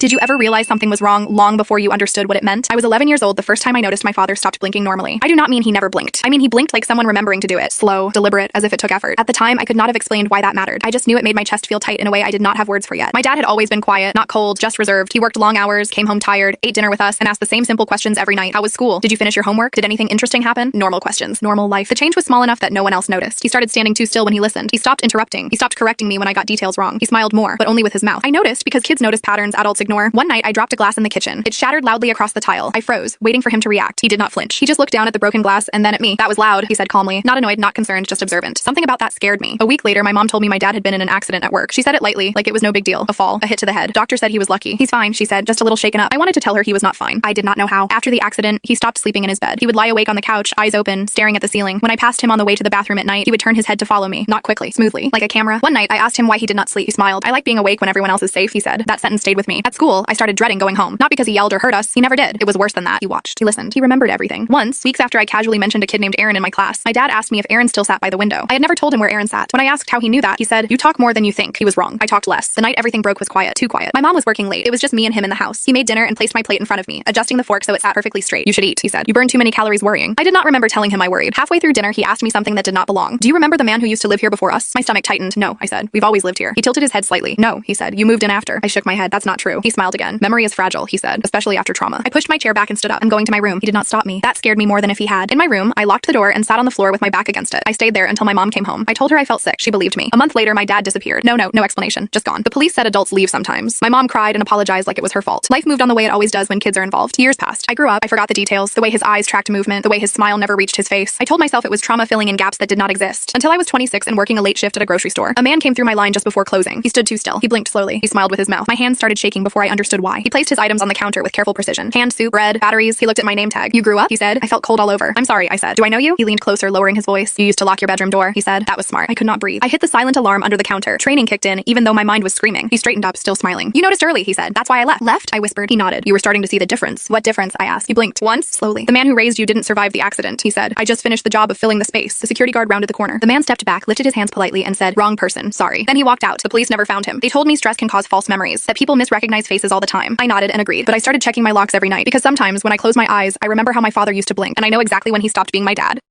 Did you ever realize something was wrong long before you understood what it meant? I was 11 years old the first time I noticed my father stopped blinking normally. I do not mean he never blinked. I mean he blinked like someone remembering to do it. Slow, deliberate, as if it took effort. At the time, I could not have explained why that mattered. I just knew it made my chest feel tight in a way I did not have words for yet. My dad had always been quiet, not cold, just reserved. He worked long hours, came home tired, ate dinner with us, and asked the same simple questions every night. How was school? Did you finish your homework? Did anything interesting happen? Normal questions. Normal life. The change was small enough that no one else noticed. He started standing too still when he listened. He stopped interrupting. He stopped correcting me when I got details wrong. He smiled more, but only with his mouth. I noticed because kids notice patterns adults ignore. One night, I dropped a glass in the kitchen. It shattered loudly across the tile. I froze, waiting for him to react. He did not flinch. He just looked down at the broken glass and then at me. That was loud, he said calmly. Not annoyed, not concerned, just observant. Something about that scared me. A week later, my mom told me my dad had been in an accident at work. She said it lightly, like it was no big deal. A fall, a hit to the head. Doctor said he was lucky. He's fine, she said, just a little shaken up. I wanted to tell her he was not fine. I did not know how. After the accident, he stopped sleeping in his bed. He would lie awake on the couch, eyes open, staring at the ceiling. When I passed him on the way to the bathroom at night, he would turn his head to follow me, not quickly, smoothly, like a camera. One night, I asked him why he did not sleep. He smiled. I like being awake when everyone else is safe, he said. That sentence stayed with me. At school, I started dreading going home. Not because he yelled or hurt us. He never did. It was worse than that. He watched. He listened. He remembered everything. Once, weeks after I casually mentioned a kid named Aaron in my class, my dad asked me if Aaron still sat by the window. I had never told him where Aaron sat. When I asked how he knew that, he said, "You talk more than you think." He was wrong. I talked less. The night everything broke was quiet. Too quiet. My mom was working late. It was just me and him in the house. He made dinner and placed my plate in front of me, adjusting the fork so it sat perfectly straight. "You should eat," he said. "You burn too many calories worrying." I did not remember telling him I worried. Halfway through dinner, he asked me something that did not belong. "Do you remember the man who used to live here before us?" My stomach tightened. "No," I said. "We've always lived here." He tilted his head slightly. "No," he said. "You moved in after." I shook my head. "That's not true." He smiled again. "Memory is fragile," he said, "especially after trauma." I pushed my chair back and stood up. "I'm going to my room." He did not stop me. That scared me more than if he had. In my room, I locked the door and sat on the floor with my back against it. I stayed there until my mom came home. I told her I felt sick. She believed me. A month later, my dad disappeared. No explanation. Just gone. The police said adults leave sometimes. My mom cried and apologized like it was her fault. Life moved on the way it always does when kids are involved. Years passed. I grew up. I forgot the details, the way his eyes tracked movement, the way his smile never reached his face. I told myself it was trauma filling in gaps that did not exist. Until I was 26 and working a late shift at a grocery store. A man came through my line just before closing. He stood too still. He blinked slowly. He smiled with his mouth. My hands started shaking before I understood why. He placed his items on the counter with careful precision. Hand soup, bread, batteries. He looked at my name tag. "You grew up?" he said. I felt cold all over. "I'm sorry," I said. "Do I know you?" He leaned closer, lowering his voice. "You used to lock your bedroom door," he said. That was smart. I could not breathe. I hit the silent alarm under the counter. Training kicked in, even though my mind was screaming. He straightened up, still smiling. "You noticed early," he said. "That's why I left." "Left?" I whispered. He nodded. "You were starting to see the difference." "What difference?" I asked. He blinked. "Once?" Slowly. "The man who raised you didn't survive the accident," he said. "I just finished the job of filling the space." The security guard rounded the corner. The man stepped back, lifted his hands politely, and said, "Wrong person. Sorry." Then he walked out. The police never found him. They told me stress can cause false memories, that people misrecognize faces all the time. I nodded and agreed, but I started checking my locks every night because sometimes when I close my eyes, I remember how my father used to blink, and I know exactly when he stopped being my dad.